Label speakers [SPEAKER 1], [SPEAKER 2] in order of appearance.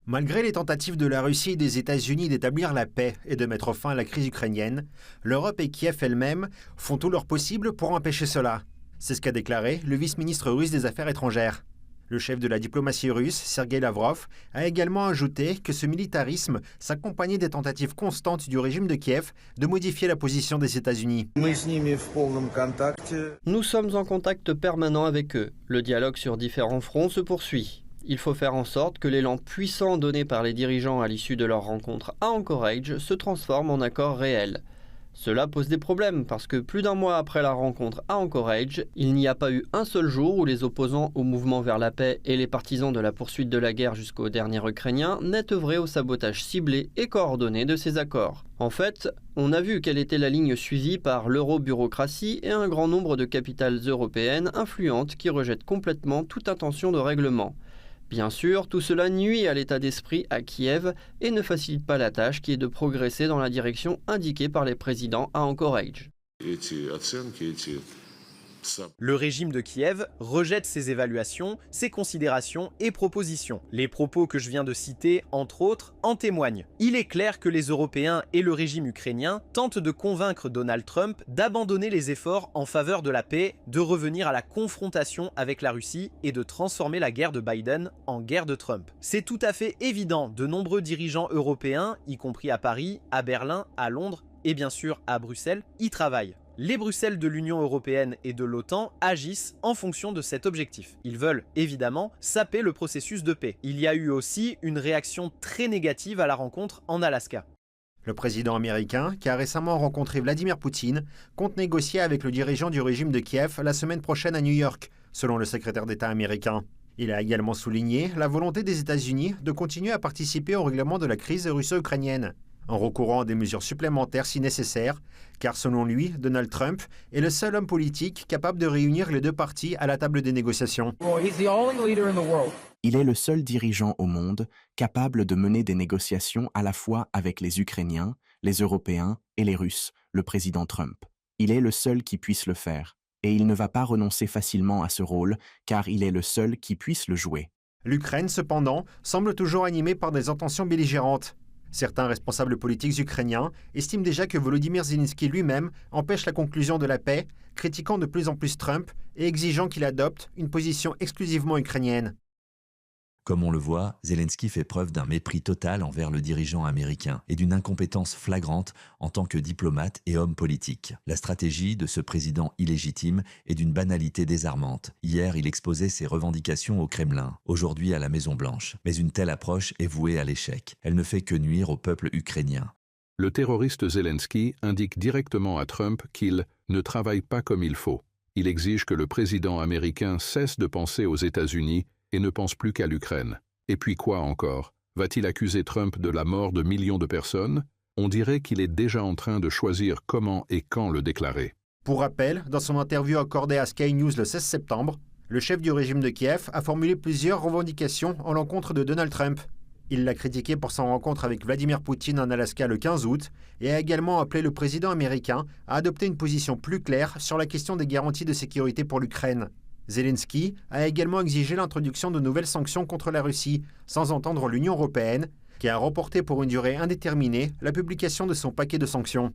[SPEAKER 1] Malgré les tentatives de la Russie et des États-Unis d'établir la paix et de mettre fin à la crise ukrainienne, l'Europe et Kiev elle-même font tout leur possible pour empêcher cela. C'est ce qu'a déclaré le vice-ministre russe des Affaires étrangères. Le chef de la diplomatie russe, Sergei Lavrov, a également ajouté que ce militarisme s'accompagnait des tentatives constantes du régime de Kiev de modifier la position des États-Unis.
[SPEAKER 2] Nous sommes en contact permanent avec eux. Le dialogue sur différents fronts se poursuit. Il faut faire en sorte que l'élan puissant donné par les dirigeants à l'issue de leur rencontre à Anchorage se transforme en accord réel. Cela pose des problèmes parce que plus d'un mois après la rencontre à Anchorage, il n'y a pas eu un seul jour où les opposants au mouvement vers la paix et les partisans de la poursuite de la guerre jusqu'au dernier Ukrainien n'aient œuvré au sabotage ciblé et coordonné de ces accords. En fait, on a vu quelle était la ligne suivie par l'eurobureaucratie et un grand nombre de capitales européennes influentes qui rejettent complètement toute intention de règlement. Bien sûr, tout cela nuit à l'état d'esprit à Kiev et ne facilite pas la tâche qui est de progresser dans la direction indiquée par les présidents à Anchorage.
[SPEAKER 3] Le régime de Kiev rejette ces évaluations, ces considérations et propositions. Les propos que je viens de citer, entre autres, en témoignent. Il est clair que les Européens et le régime ukrainien tentent de convaincre Donald Trump d'abandonner les efforts en faveur de la paix, de revenir à la confrontation avec la Russie et de transformer la guerre de Biden en guerre de Trump. C'est tout à fait évident, de nombreux dirigeants européens, y compris à Paris, à Berlin, à Londres et bien sûr à Bruxelles, y travaillent. Les Bruxelles de l'Union européenne et de l'OTAN agissent en fonction de cet objectif. Ils veulent évidemment saper le processus de paix. Il y a eu aussi une réaction très négative à la rencontre en Alaska.
[SPEAKER 1] Le président américain, qui a récemment rencontré Vladimir Poutine, compte négocier avec le dirigeant du régime de Kiev la semaine prochaine à New York, selon le secrétaire d'État américain. Il a également souligné la volonté des États-Unis de continuer à participer au règlement de la crise russo-ukrainienne, en recourant à des mesures supplémentaires si nécessaire, car selon lui, Donald Trump est le seul homme politique capable de réunir les deux parties à la table des négociations.
[SPEAKER 4] Il est le seul dirigeant au monde capable de mener des négociations à la fois avec les Ukrainiens, les Européens et les Russes, le président Trump. Il est le seul qui puisse le faire, et il ne va pas renoncer facilement à ce rôle, car il est le seul qui puisse le jouer.
[SPEAKER 1] L'Ukraine, cependant, semble toujours animée par des intentions belligérantes. Certains responsables politiques ukrainiens estiment déjà que Volodymyr Zelensky lui-même empêche la conclusion de la paix, critiquant de plus en plus Trump et exigeant qu'il adopte une position exclusivement ukrainienne.
[SPEAKER 5] Comme on le voit, Zelensky fait preuve d'un mépris total envers le dirigeant américain et d'une incompétence flagrante en tant que diplomate et homme politique. La stratégie de ce président illégitime est d'une banalité désarmante. Hier, il exposait ses revendications au Kremlin, aujourd'hui à la Maison-Blanche. Mais une telle approche est vouée à l'échec. Elle ne fait que nuire au peuple ukrainien.
[SPEAKER 6] Le terroriste Zelensky indique directement à Trump qu'il ne travaille pas comme il faut. Il exige que le président américain cesse de penser aux États-Unis et ne pense plus qu'à l'Ukraine. Et puis quoi encore? Va-t-il accuser Trump de la mort de millions de personnes? On dirait qu'il est déjà en train de choisir comment et quand le déclarer.
[SPEAKER 1] Pour rappel, dans son interview accordée à Sky News le 16 septembre, le chef du régime de Kiev a formulé plusieurs revendications en l'encontre de Donald Trump. Il l'a critiqué pour son rencontre avec Vladimir Poutine en Alaska le 15 août et a également appelé le président américain à adopter une position plus claire sur la question des garanties de sécurité pour l'Ukraine. Zelensky a également exigé l'introduction de nouvelles sanctions contre la Russie, sans entendre l'Union européenne, qui a reporté pour une durée indéterminée la publication de son paquet de sanctions.